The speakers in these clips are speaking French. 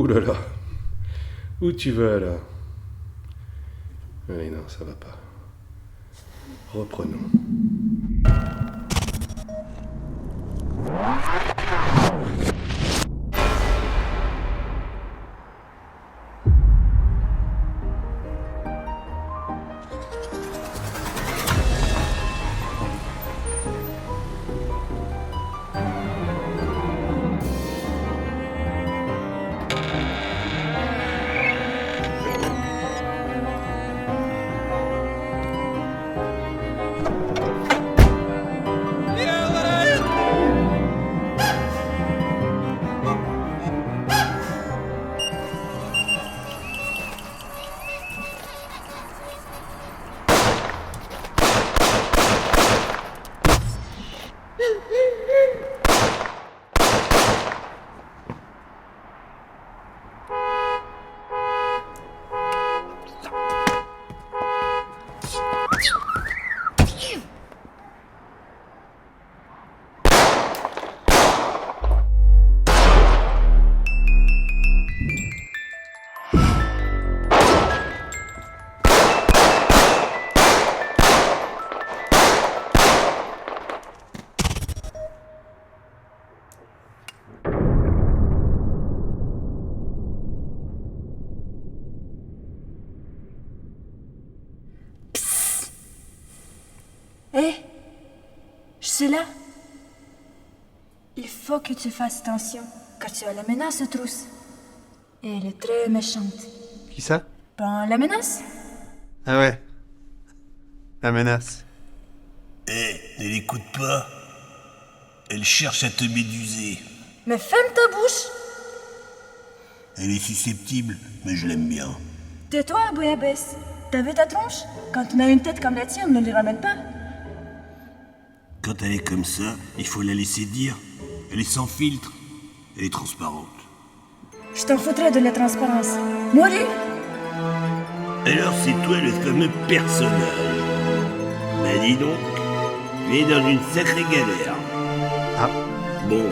là là. Où tu vas là? Oui, non, ça va pas. Reprenons. Hé, je suis là. Il faut que tu fasses attention, car tu as la menace, trousse. Et elle est très méchante. Qui ça? Ben, la menace? Ah ouais. La menace. Ne l'écoute pas. Elle cherche à te méduser. Mais ferme ta bouche! Elle est susceptible, mais je l'aime bien. Tais-toi, bouillabaisse. T'as vu ta tronche? Quand on a une tête comme la tienne, ne les ramène pas. Quand elle est comme ça, il faut la laisser dire. Elle est sans filtre. Elle est transparente. Je t'en foutrais de la transparence. Mourir? Alors c'est toi le fameux personnage. Bah dis donc, tu es dans une sacrée galère. Ah. Bon,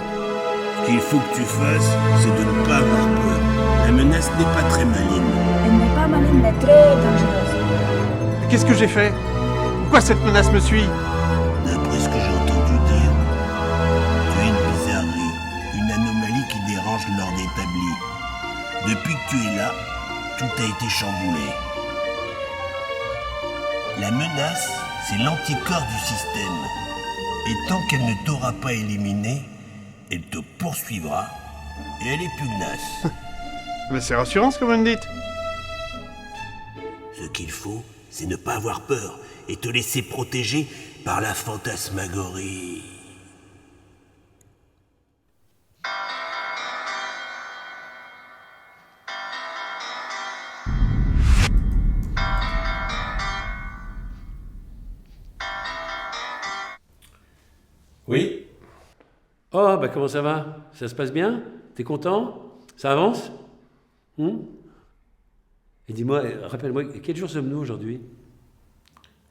ce qu'il faut que tu fasses, c'est de ne pas avoir peur. La menace n'est pas très maligne. Elle n'est pas maligne, mais très dangereuse. Mais qu'est-ce que j'ai fait? Pourquoi cette menace me suit? D'après ce que j'ai entendu dire, tu es une bizarrerie, une anomalie qui dérange l'ordre établi. Depuis que tu es là, tout a été chamboulé. La menace, c'est l'anticorps du système. Et tant qu'elle ne t'aura pas éliminé, elle te poursuivra et elle est pugnace. Mais c'est rassurant ce que vous me dites. Ce qu'il faut, c'est ne pas avoir peur et te laisser protéger par la fantasmagorie. Oui? Oh, bah comment ça va? Ça se passe bien? T'es content? Ça avance? Et dis-moi, rappelle-moi, quel jour sommes-nous aujourd'hui?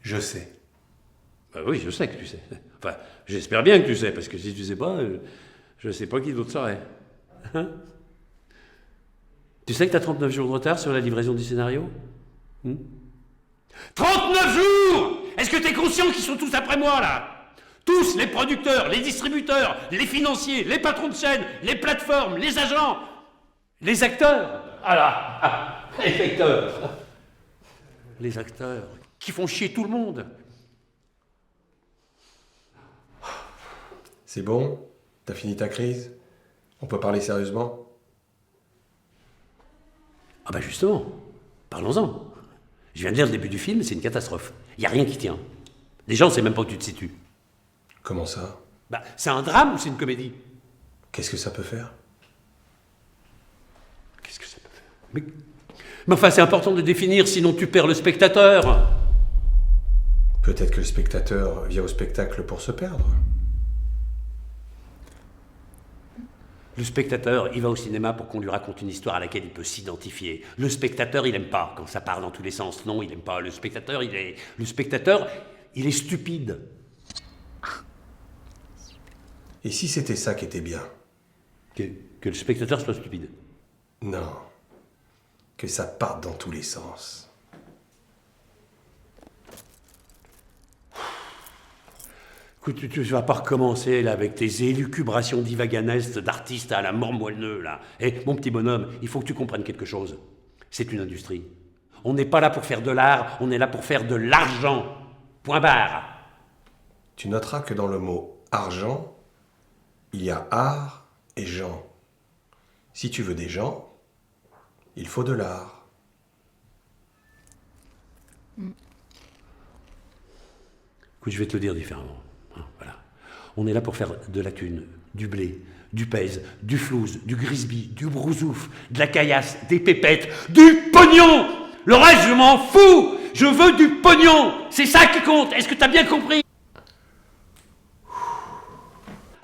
Je sais. Bah oui, je sais que tu sais. Enfin, j'espère bien que tu sais, parce que si tu sais pas, je sais pas qui d'autre saurait. Hein? Tu sais que t'as 39 jours de retard sur la livraison du scénario? 39 jours! Est-ce que t'es conscient qu'ils sont tous après moi, là? Tous, les producteurs, les distributeurs, les financiers, les patrons de chaîne, les plateformes, les agents, les acteurs. Ah là, les acteurs. Les acteurs qui font chier tout le monde. C'est bon? T'as fini ta crise? On peut parler sérieusement? Ah bah justement, parlons-en. Je viens de lire le début du film, c'est une catastrophe. Il n'y a rien qui tient. Les gens ne savent même pas où tu te situes. Comment ça? Bah, c'est un drame ou c'est une comédie? Qu'est-ce que ça peut faire? Qu'est-ce que ça peut faire? Mais enfin, c'est important de définir, sinon tu perds le spectateur. Peut-être que le spectateur vient au spectacle pour se perdre. Le spectateur, il va au cinéma pour qu'on lui raconte une histoire à laquelle il peut s'identifier. Le spectateur, il aime pas quand ça part dans tous les sens. Non, il aime pas. Le spectateur, il est stupide. Et si c'était ça qui était bien? Que le spectateur soit stupide. Non. Que ça parte dans tous les sens. Écoute, tu vas pas recommencer là avec tes élucubrations divaganesques d'artistes à la mort moelleux là. Eh, mon petit bonhomme, il faut que tu comprennes quelque chose. C'est une industrie. On n'est pas là pour faire de l'art, on est là pour faire de l'argent. Point barre. Tu noteras que dans le mot argent, il y a art et gens. Si tu veux des gens, il faut de l'art. Écoute, je vais te le dire différemment. Voilà. On est là pour faire de la thune, du blé, du pèse, du flouze, du grisby, du brousouf, de la caillasse, des pépettes, du pognon. Le reste, je m'en fous. Je veux du pognon. C'est ça qui compte. Est-ce que t'as bien compris?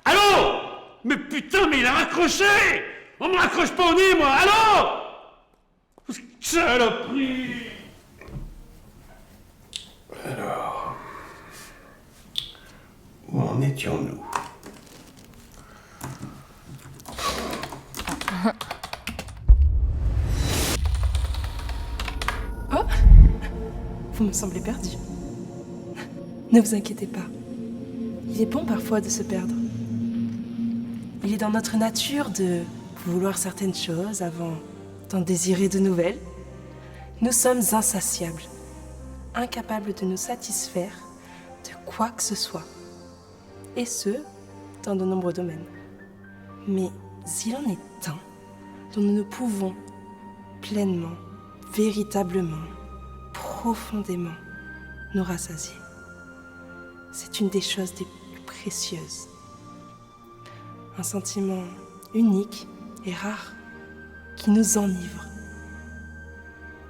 Allô? Mais putain, mais il a raccroché. On me raccroche pas au nez, moi. Allô? Saloperie. Alors, où en étions-nous? Oh! Vous me semblez perdu. Ne vous inquiétez pas. Il est bon parfois de se perdre. Il est dans notre nature de vouloir certaines choses avant d'en désirer de nouvelles. Nous sommes insatiables, incapables de nous satisfaire de quoi que ce soit. Et ce, dans de nombreux domaines. Mais il en est un dont nous ne pouvons pleinement, véritablement, profondément nous rassasier. C'est une des choses les plus précieuses. Un sentiment unique et rare qui nous enivre.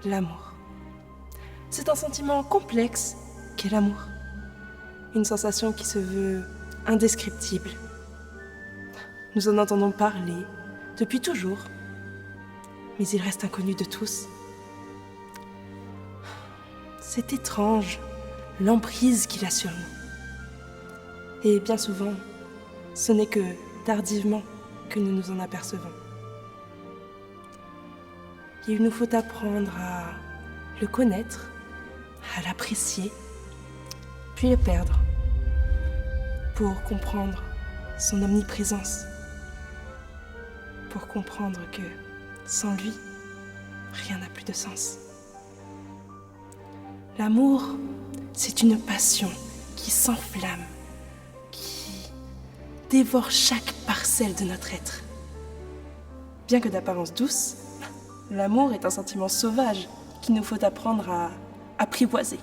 L'amour. C'est un sentiment complexe qu'est l'amour. Une sensation qui se veut indescriptible. Nous en entendons parler depuis toujours, mais il reste inconnu de tous. C'est étrange, l'emprise qu'il a sur nous. Et bien souvent, ce n'est que tardivement que nous nous en apercevons. Il nous faut apprendre à le connaître, à l'apprécier, puis le perdre, pour comprendre son omniprésence, pour comprendre que sans lui, rien n'a plus de sens. L'amour, c'est une passion qui s'enflamme, qui dévore chaque parcelle de notre être. Bien que d'apparence douce, l'amour est un sentiment sauvage qu'il nous faut apprendre à apprivoiser.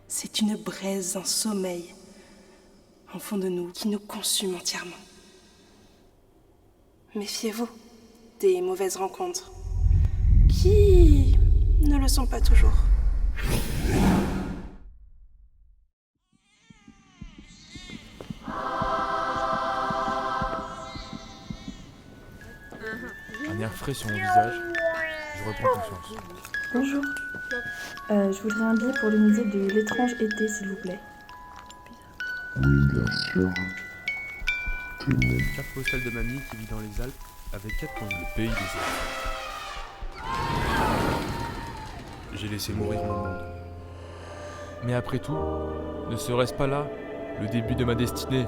C'est une braise, un sommeil en fond de nous qui nous consume entièrement. Méfiez-vous des mauvaises rencontres qui ne le sont pas toujours. Un air frais sur mon visage, je reprends conscience. Bonjour. Je voudrais un billet pour le musée de l'étrange été, s'il vous plaît. Oui, bien sûr. Carte postale de mamie qui vit dans les Alpes avec 4 points. Le pays des Alpes. J'ai laissé mourir mon monde. Mais après tout, ne serait-ce pas là le début de ma destinée?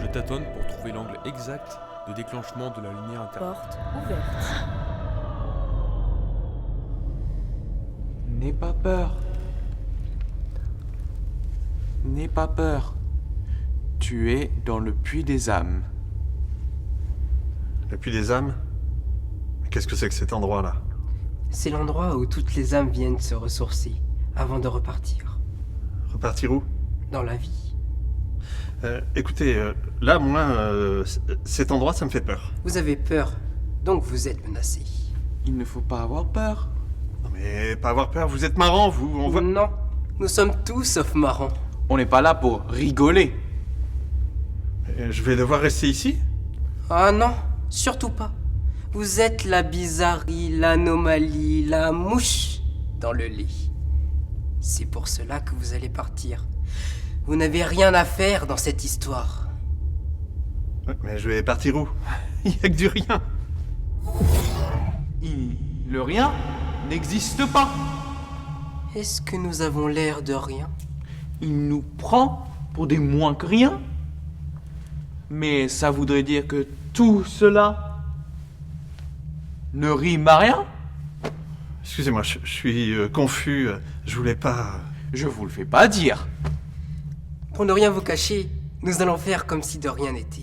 Je tâtonne pour trouver l'angle exact de déclenchement de la lumière intérieure. Porte ouverte. N'aie pas peur. N'aie pas peur. Tu es dans le puits des âmes. Le puits des âmes? Mais qu'est-ce que c'est que cet endroit-là? C'est l'endroit où toutes les âmes viennent se ressourcer avant de repartir. Repartir où? Dans la vie. Écoutez, là, moi, cet endroit, ça me fait peur. Vous avez peur, donc vous êtes menacé. Il ne faut pas avoir peur. Non mais, pas avoir peur, vous êtes marrant, vous, on voit... Non, nous sommes tous sauf marrants. On n'est pas là pour rigoler. Je vais devoir rester ici? Ah non, surtout pas. Vous êtes la bizarrerie, l'anomalie, la mouche dans le lit. C'est pour cela que vous allez partir. Vous n'avez rien à faire dans cette histoire. Ouais, mais je vais partir où? Il n'y a que du rien. Le rien n'existe pas. Est-ce que nous avons l'air de rien? Il nous prend pour des moins que rien. Mais ça voudrait dire que tout cela ne rime à rien? Excusez-moi, je suis confus. Je voulais pas... Je vous le fais pas dire. Pour ne rien vous cacher, nous allons faire comme si de rien n'était.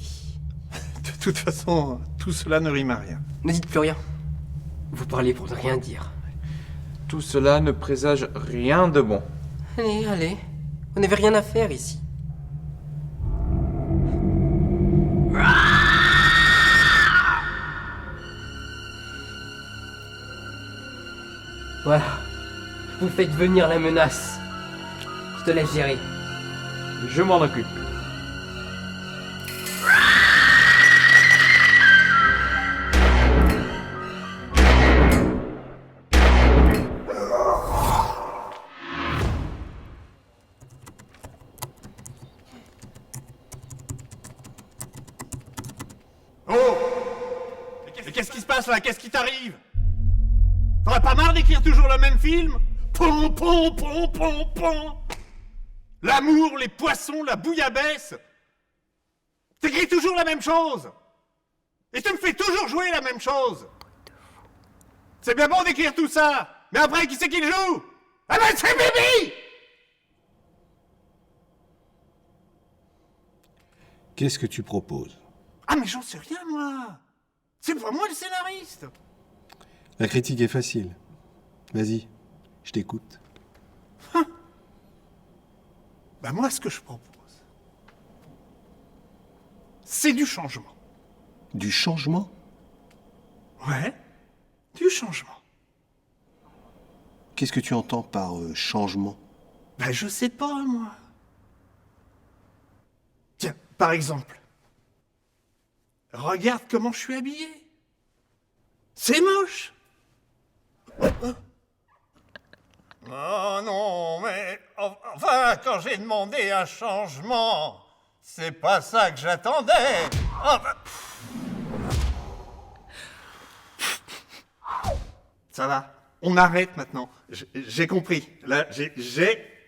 De toute façon, tout cela ne rime à rien. Ne dites plus rien. Vous parlez pour ne rien dire. Tout cela ne présage rien de bon. Allez, allez. On n'avait rien à faire ici. Voilà. Vous faites venir la menace. Je te laisse gérer. Je m'en occupe. Mais qu'est-ce qui se passe là? Qu'est-ce qui t'arrive? T'aurais pas marre d'écrire toujours le même film? Pom, pom, pom, pom, pom. L'amour, les poissons, la bouillabaisse. T'écris toujours la même chose. Et tu me fais toujours jouer la même chose. C'est bien bon d'écrire tout ça, mais après, qui c'est qui le joue? Ah ben c'est Bibi! Qu'est-ce que tu proposes? Ah mais j'en sais rien, moi. C'est pas moi le scénariste. La critique est facile. Vas-y, je t'écoute. Ben moi, ce que je propose, c'est du changement. Du changement? Ouais, du changement. Qu'est-ce que tu entends par changement? Ben je sais pas, moi. Tiens, par exemple, regarde comment je suis habillé. C'est moche. Oh non, mais enfin, quand j'ai demandé un changement, c'est pas ça que j'attendais. Oh, bah, ça va, on arrête maintenant. J'ai compris. Là, j'ai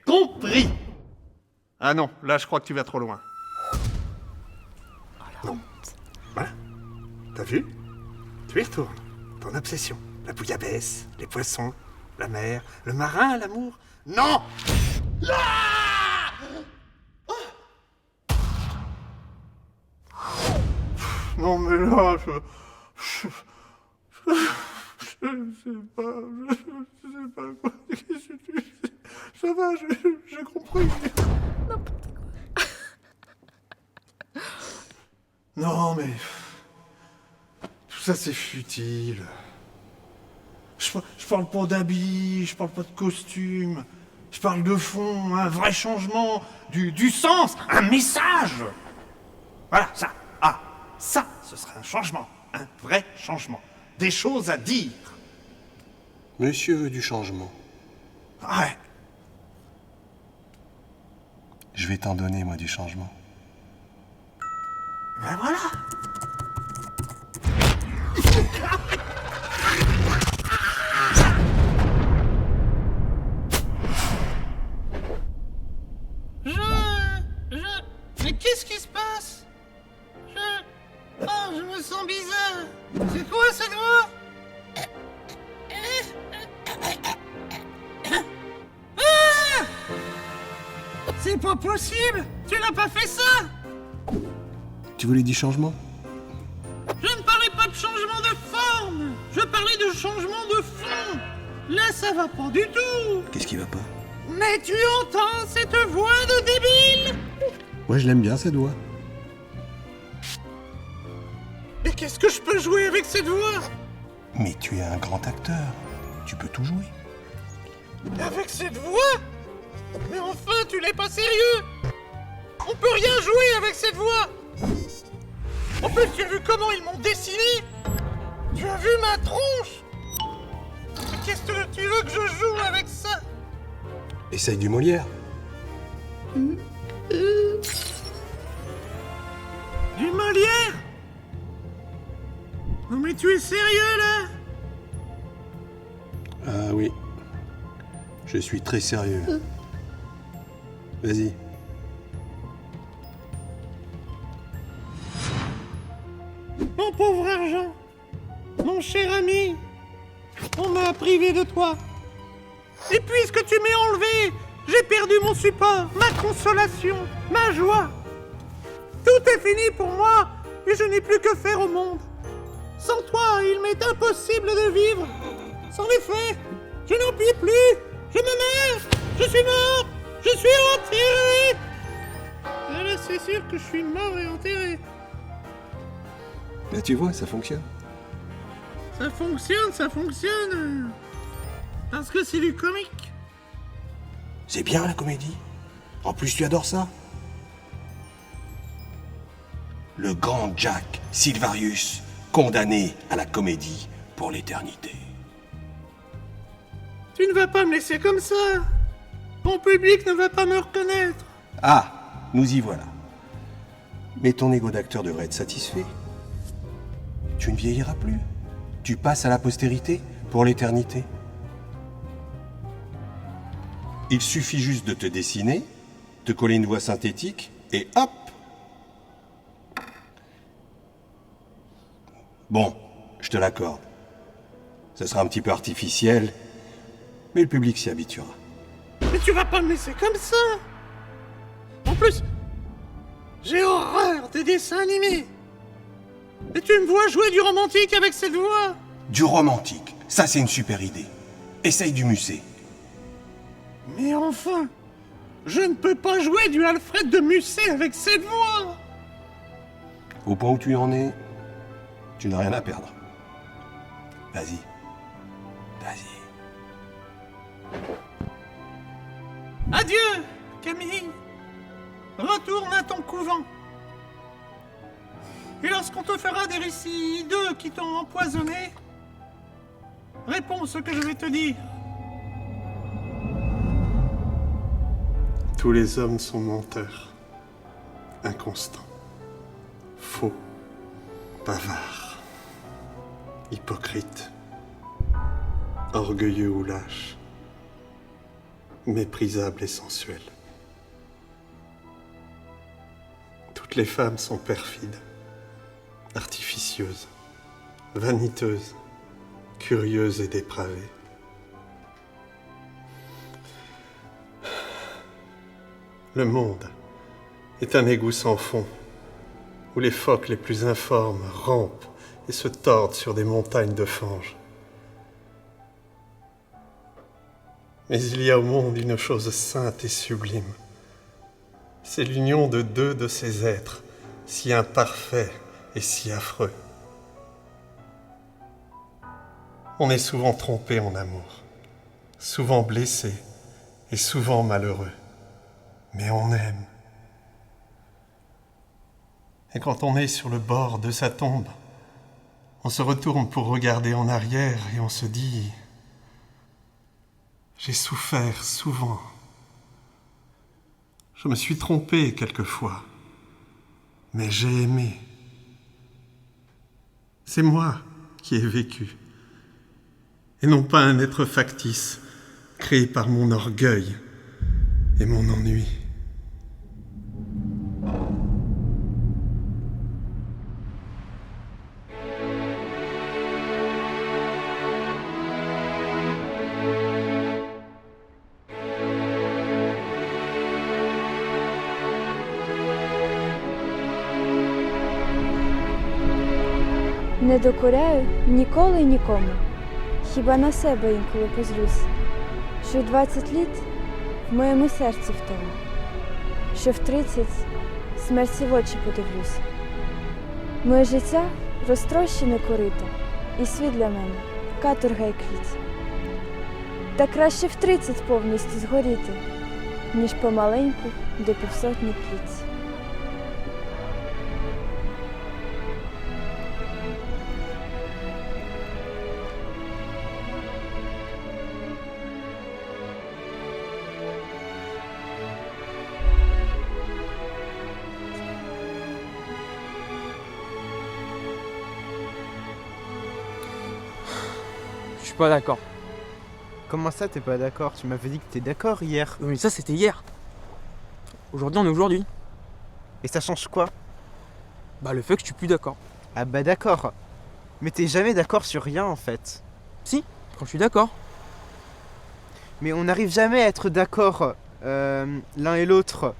compris. Ah non, là, je crois que tu vas trop loin. Non. Voilà. T'as vu? Tu y retournes. Ton obsession. La bouillabaisse, les poissons, la mer, le marin, l'amour. Non! Là! Oh! Non, mais là, je sais pas quoi. Ça va, j'ai compris. Non, mais tout ça c'est futile. Je parle pas d'habits, je parle pas de costume. Je parle de fond, un vrai changement, du sens, un message. Voilà, ça. Ah, ça, ce serait un changement, un vrai changement. Des choses à dire. Monsieur veut du changement. Ouais. Je vais t'en donner, moi, du changement. Ben voilà. Mais qu'est-ce qui se passe? Oh, je me sens bizarre. C'est quoi cette voix? Ah! C'est pas possible! Tu n'as pas fait ça! Tu voulais du changement? Je ne parlais pas de changement de forme! Je parlais de changement de fond! Là, ça va pas du tout! Qu'est-ce qui va pas? Mais tu entends cette voix de débile? Ouais, je l'aime bien, cette voix. Mais qu'est-ce que je peux jouer avec cette voix? Mais tu es un grand acteur. Tu peux tout jouer. Avec cette voix? Mais enfin, tu n'es pas sérieux? On peut rien jouer avec cette voix! En plus, tu as vu comment ils m'ont dessiné? Tu as vu ma tronche? Mais qu'est-ce que tu veux que je joue avec ça? Essaye du Molière. Du Molière? Non mais tu es sérieux là? Ah oui. Je suis très sérieux. Vas-y. Mon pauvre argent, mon cher ami, on m'a privé de toi. Et puisque tu m'es enlevé, j'ai perdu mon support, ma consolation, ma joie. Tout est fini pour moi et je n'ai plus que faire au monde. Sans toi, il m'est impossible de vivre. Sans effet, je n'en puis plus. Je me meurs. Je suis mort. Je suis enterré. Ah là, c'est sûr que je suis mort et enterré. Là, tu vois, ça fonctionne. Ça fonctionne. Parce que c'est du comique. C'est bien la comédie. En plus, tu adores ça. Le grand Jack Silvarius, condamné à la comédie pour l'éternité. Tu ne vas pas me laisser comme ça. Mon public ne va pas me reconnaître. Ah, nous y voilà. Mais ton ego d'acteur devrait être satisfait. Tu ne vieilliras plus. Tu passes à la postérité pour l'éternité. Il suffit juste de te dessiner, te coller une voix synthétique, et hop! Bon, je te l'accorde. Ce sera un petit peu artificiel, mais le public s'y habituera. Mais tu vas pas me laisser comme ça. En plus, j'ai horreur des dessins animés. Et tu me vois jouer du romantique avec cette voix. Du romantique, ça c'est une super idée. Essaye du Musset. Mais enfin, je ne peux pas jouer du Alfred de Musset avec cette voix. Au point où tu en es, tu n'as rien à perdre. Vas-y. Vas-y. Adieu, Camille. Retourne à ton couvent. Et lorsqu'on te fera des récits d'eux qui t'ont empoisonné, réponds ce que je vais te dire. Tous les hommes sont menteurs, inconstants, faux, bavards, hypocrites, orgueilleux ou lâches, méprisables et sensuels. Toutes les femmes sont perfides, artificieuses, vaniteuses, curieuses et dépravées. Le monde est un égout sans fond, où les phoques les plus informes rampent et se tordent sur des montagnes de fange. Mais il y a au monde une chose sainte et sublime. C'est l'union de deux de ces êtres, si imparfaits et si affreux. On est souvent trompé en amour, souvent blessé et souvent malheureux. Mais on aime. Et quand on est sur le bord de sa tombe, on se retourne pour regarder en arrière et on se dit « J'ai souffert souvent. Je me suis trompé quelquefois, mais j'ai aimé. C'est moi qui ai vécu, et non pas un être factice, créé par mon orgueil et mon ennui. » Не докоряю ніколи нікому, хіба на себе інколи позлюсь, що в 20 літ в моєму серці втома, що в 30 смерті в очі подивлюсь. Моє життя розтрощене корито, і світ для мене каторга й кліць. Та краще в 30 повністю згоріти, ніж помаленьку до півсотні пліць. suis pas d'accord. Comment ça, t'es pas d'accord? Tu m'avais dit que t'es d'accord hier. Mais ça, c'était hier. Aujourd'hui, on est aujourd'hui. Et ça change quoi? Bah, le fait que je suis plus d'accord. Ah bah d'accord. Mais t'es jamais d'accord sur rien en fait. Si, quand je suis d'accord. Mais on n'arrive jamais à être d'accord l'un et l'autre.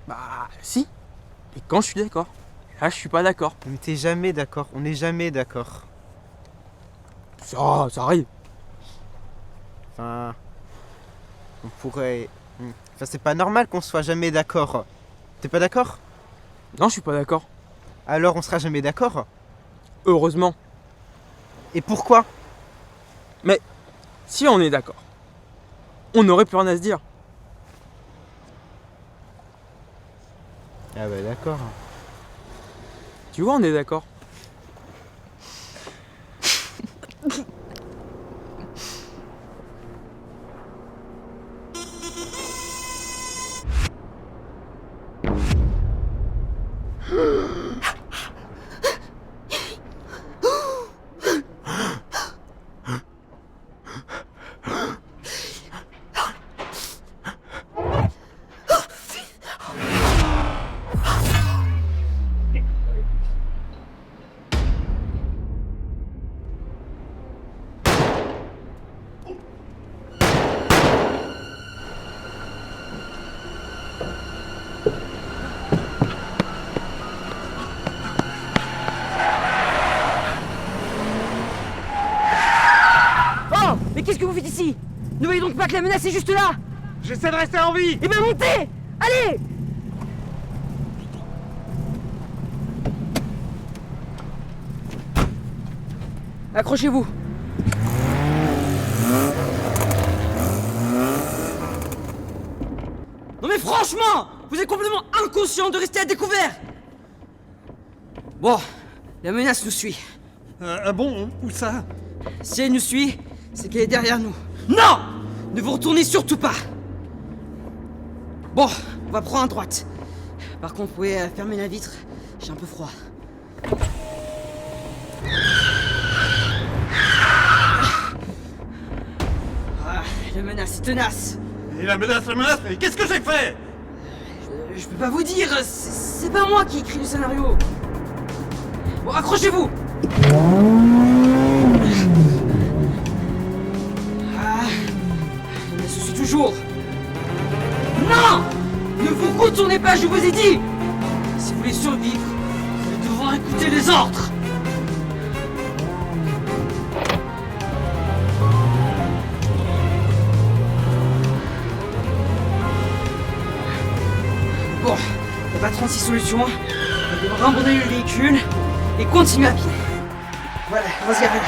Bah, si. Et quand je suis d'accord. Là, je suis pas d'accord. Mais t'es jamais d'accord. On n'est jamais d'accord. Ça arrive. Enfin... On pourrait... Enfin, c'est pas normal qu'on soit jamais d'accord. T'es pas d'accord? Non, je suis pas d'accord. Alors on sera jamais d'accord? Heureusement. Et pourquoi? Mais si on est d'accord, on n'aurait plus rien à se dire. Ah bah d'accord. Tu vois, on est d'accord. Mais qu'est-ce que vous faites ici? Ne voyez donc pas que la menace est juste là? J'essaie de rester en vie. Eh ben montez! Allez! Accrochez-vous. Non mais franchement, vous êtes complètement inconscient de rester à découvert. Bon, la menace nous suit. Ah bon? Où ça? Si elle nous suit, c'est qu'elle est derrière nous. Non! Ne vous retournez surtout pas. Bon, on va prendre à droite. Par contre, vous pouvez fermer la vitre. J'ai un peu froid. Ah, la menace est tenace. Et la menace, mais qu'est-ce que j'ai fait? Je peux pas vous dire, c'est pas moi qui écris le scénario. Bon, accrochez-vous. Ah, la menace suit toujours. Non! Ne vous retournez pas, je vous ai dit! Si vous voulez survivre, vous allez devoir écouter les ordres! Bon, il n'y a pas 36 solutions. On va devoir abandonner le véhicule et continuer à pied. Voilà, vas-y, arrive.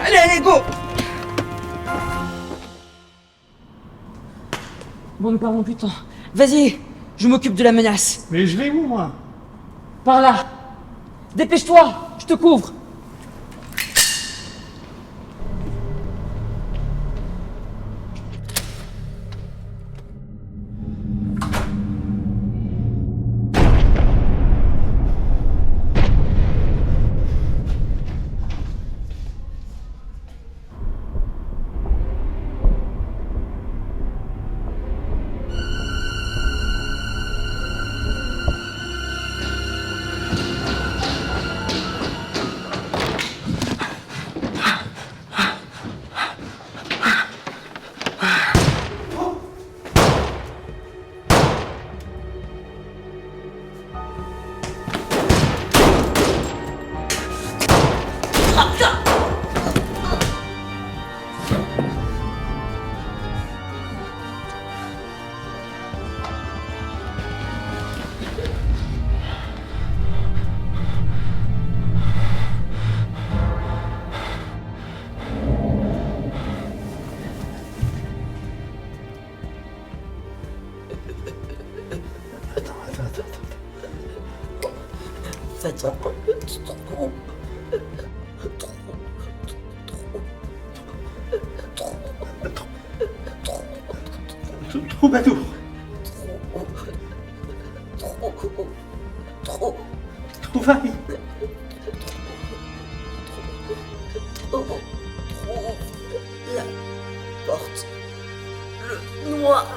Allez, allez, go! Bon, nous perdons plus de temps. Vas-y, je m'occupe de la menace. Mais je vais où, moi? Par là. Dépêche-toi, je te couvre. Troubadour. Trouvaille. La porte. Le noir.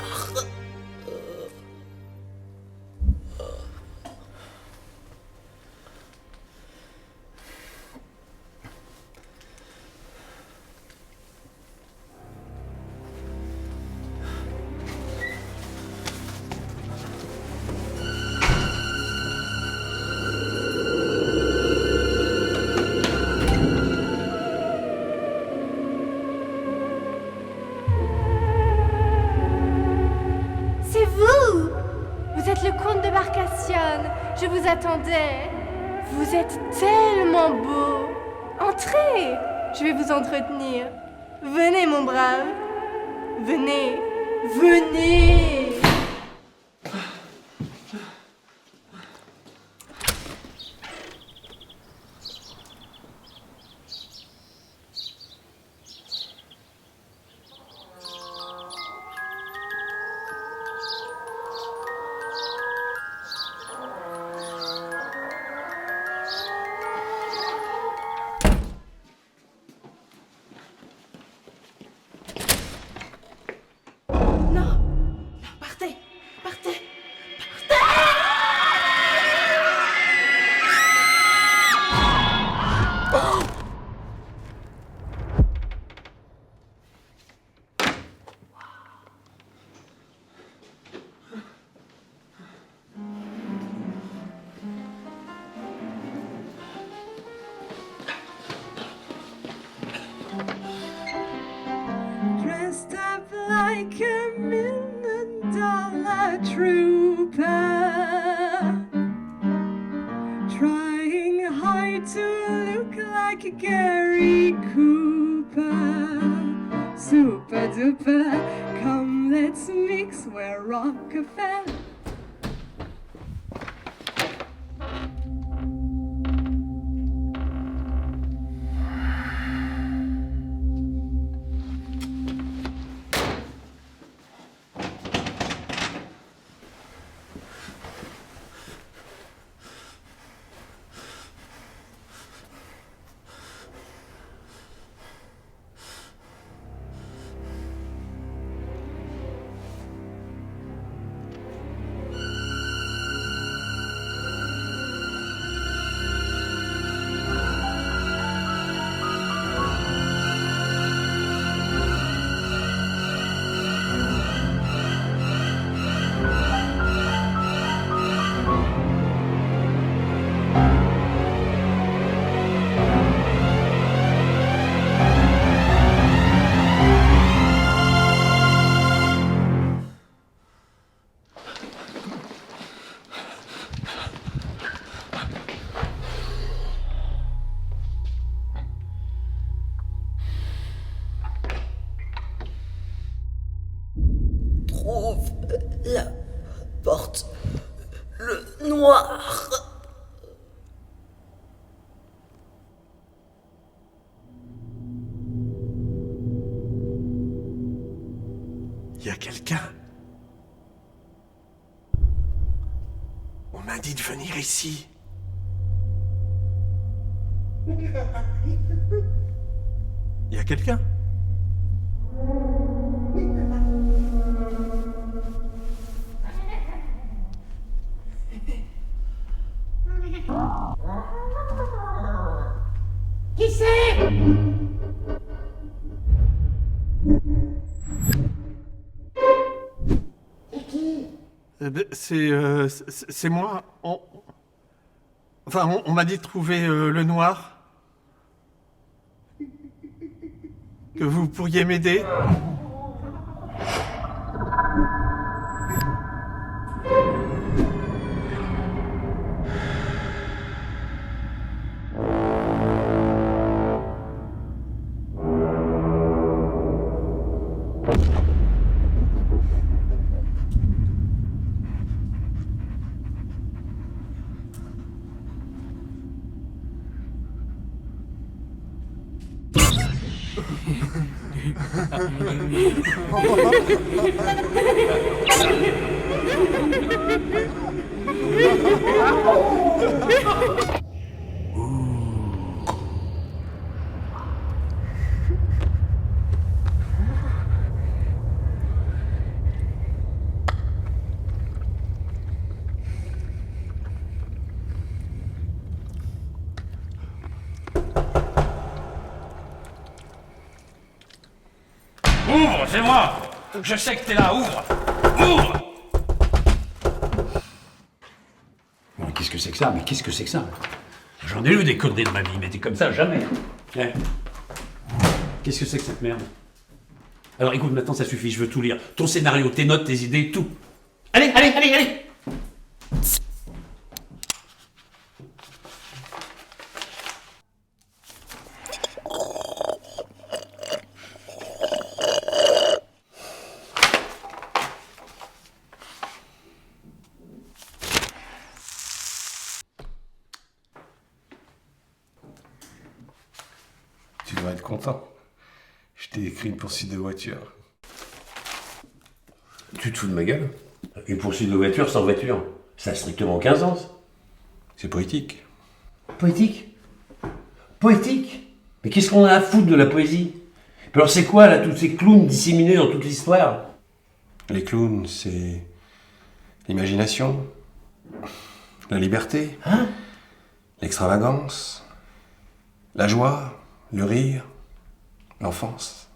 C'est vous! Vous êtes le comte de Marcassienne. Je vous attendais. Vous êtes tellement beau. Entrez! Je vais vous entretenir. Venez, mon brave. Venez. Venez! Partez! Partez! Dressed up like a $1,000,000 trooper, trying hard to look like Gary Cooper. Super duper, come let's mix where Rockefeller. Trouve la porte. Le noir. Y a quelqu'un? On m'a dit de venir ici. Y a quelqu'un? Qui c'est? C'est moi. On m'a dit de trouver le noir. Que vous pourriez m'aider. c'est moi. Je sais que t'es là, ouvre. Ouvre. Mais qu'est-ce que c'est que ça? Mais qu'est-ce que c'est que ça? J'en ai eu des conneries dans ma vie, mais t'es comme ça, jamais. Ouais. Qu'est-ce que c'est que cette merde? Alors écoute, maintenant ça suffit, je veux tout lire. Ton scénario, tes notes, tes idées, tout. Allez, allez, allez, allez! Tu devrais être content. Je t'ai écrit une poursuite de voiture. Tu te fous de ma gueule? Une poursuite de voiture sans voiture, ça a strictement aucun sens. C'est poétique. Poétique? Poétique? Mais qu'est-ce qu'on a à foutre de la poésie? Puis alors c'est quoi là, tous ces clowns disséminés dans toute l'histoire? Les clowns, c'est l'imagination, la liberté, l'extravagance, la joie, le rire, l'enfance.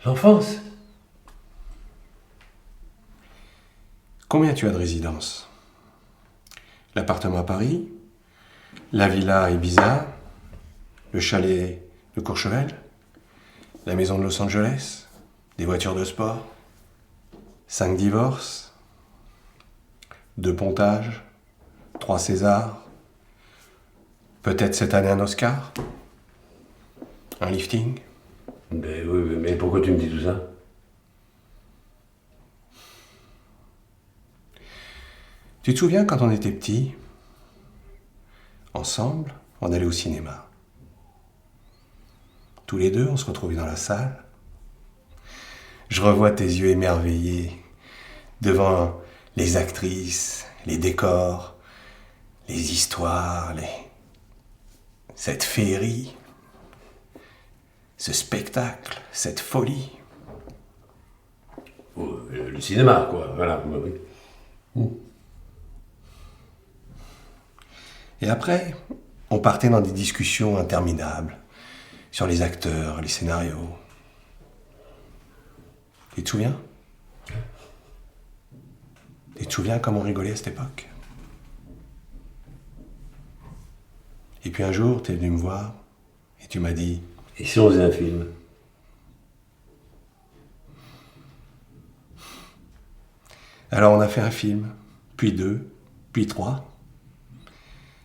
L'enfance? Combien tu as de résidences? L'appartement à Paris, la villa à Ibiza, le chalet de Courchevel, la maison de Los Angeles, des voitures de sport, 5 divorces, 2 pontages, 3 Césars, peut-être cette année un Oscar, un lifting. Mais pourquoi tu me dis tout ça? Tu te souviens quand on était petits, ensemble, on allait au cinéma. Tous les deux, on se retrouvait dans la salle. Je revois tes yeux émerveillés devant les actrices, les décors, les histoires, cette féerie, ce spectacle, cette folie. Le cinéma, quoi, voilà. Et après, on partait dans des discussions interminables sur les acteurs, les scénarios. Tu te souviens? Tu te souviens comme on rigolait à cette époque? Et puis un jour, t'es venu me voir et tu m'as dit... Et si on faisait un film? Alors on a fait un film, puis 2, puis 3.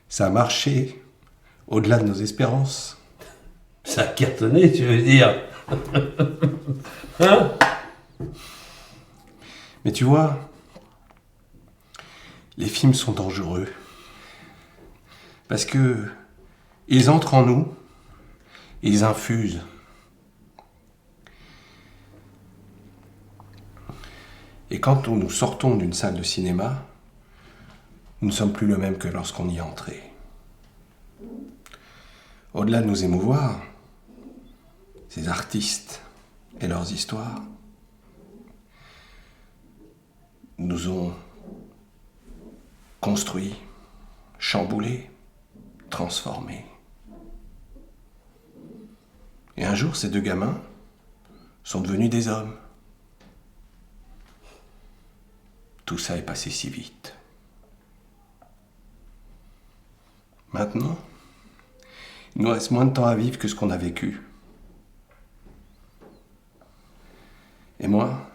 Ça a marché au-delà de nos espérances. Ça a cartonné, tu veux dire? Hein? Mais tu vois, les films sont dangereux. Parce que ils entrent en nous, ils infusent. Et quand nous sortons d'une salle de cinéma, nous ne sommes plus le même que lorsqu'on y est entré. Au-delà de nous émouvoir, ces artistes et leurs histoires nous ont construits, chamboulés, transformés. Et un jour, ces 2 gamins sont devenus des hommes. Tout ça est passé si vite. Maintenant, il nous reste moins de temps à vivre que ce qu'on a vécu. Et moi,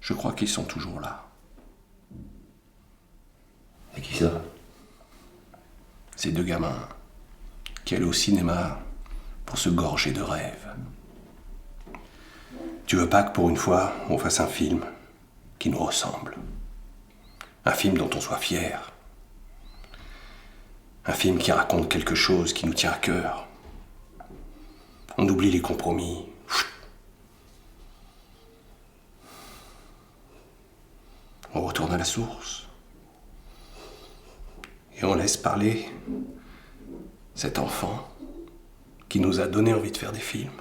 je crois qu'ils sont toujours là. Et qui ça? Ces 2 gamins qui allaient au cinéma pour se gorger de rêves. Tu veux pas que pour une fois, on fasse un film qui nous ressemble? Un film dont on soit fier? Un film qui raconte quelque chose qui nous tient à cœur? On oublie les compromis. On retourne à la source. Et on laisse parler cet enfant qui nous a donné envie de faire des films.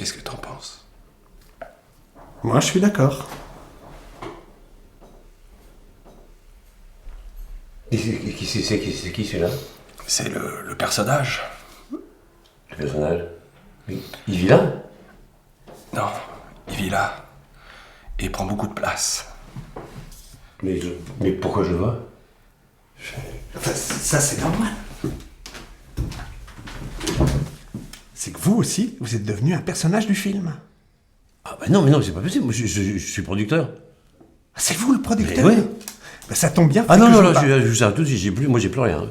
Qu'est-ce que t'en penses? Moi, je suis d'accord. C'est qui celui-là? C'est le personnage. Le personnage? Mais il vit là? Non, il vit là. Et prend beaucoup de place. Mais pourquoi je le vois? Enfin, ça, c'est normal. C'est que vous aussi, vous êtes devenu un personnage du film. Ah bah non, mais non, c'est pas possible. Moi, je suis producteur. C'est vous le producteur? Oui. Ben, ça tombe bien. Ah non, je vous arrête tout de suite, moi j'ai plus rien.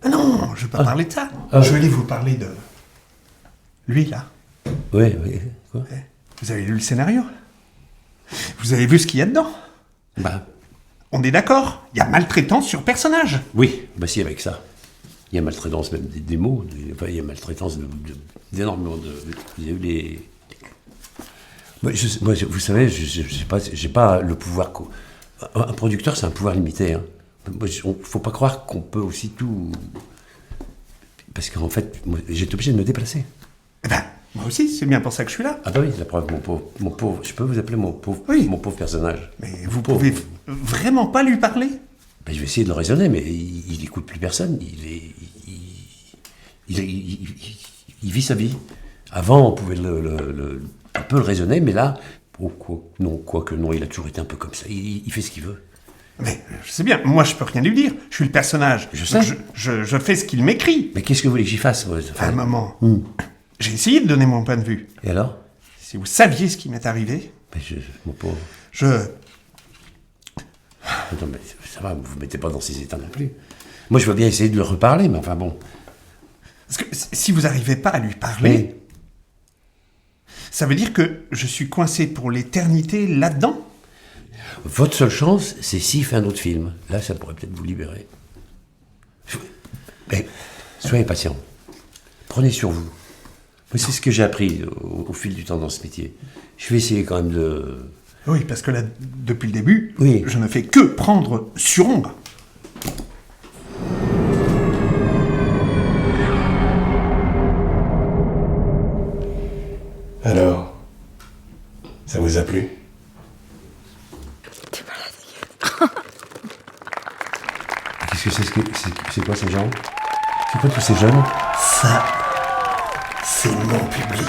Ah non, je veux pas parler de ça. Je vais aller vous parler de... Lui, là. Oui. Quoi? Vous avez lu le scénario? Vous avez vu ce qu'il y a dedans? Bah. On est d'accord? Il y a maltraitance sur personnage. Oui, bah si, avec ça. Il y a maltraitance même des mots. Enfin, il y a maltraitance d'énormément de... Il y a eu les... Moi, vous savez, j'ai pas le pouvoir... Un producteur, c'est un pouvoir limité. Hein. Faut pas croire qu'on peut aussi tout... Parce qu'en fait, j'étais obligé de me déplacer. Eh ben, moi aussi, c'est bien pour ça que je suis là. Ah bah oui, la preuve, mon pauvre... Je peux vous appeler mon pauvre personnage. Mais vous pouvez vraiment pas lui parler? Ben, je vais essayer de le raisonner, mais il écoute plus personne. Il vit sa vie. Avant, on pouvait un peu le raisonner, mais là... quoique non, il a toujours été un peu comme ça. Il fait ce qu'il veut. Mais je sais bien, moi je peux rien lui dire. Je suis le personnage. Je sais. Je fais ce qu'il m'écrit. Mais qu'est-ce que vous voulez que j'y fasse? Un moment. J'ai essayé de donner mon point de vue. Et alors? Si vous saviez ce qui m'est arrivé... Mais mon pauvre... Non mais ça va, vous ne mettez pas dans ces états non plus. Moi je veux bien essayer de le reparler, mais enfin bon... Parce que si vous n'arrivez pas à lui parler... Ça veut dire que je suis coincé pour l'éternité là-dedans? Votre seule chance, c'est s'il fait un autre film. Là, ça pourrait peut-être vous libérer. Mais soyez patient. Prenez sur vous. Moi, c'est ce que j'ai appris au fil du temps dans ce métier. Je vais essayer quand même de... Oui, parce que là, depuis le début, oui. Je ne fais que prendre sur ombre. Alors, ça vous a plu? T'es malade. Qu'est-ce que c'est quoi ces gens? C'est quoi tous ces jeunes? Ça, c'est mon public.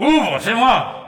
Ouvre, c'est moi!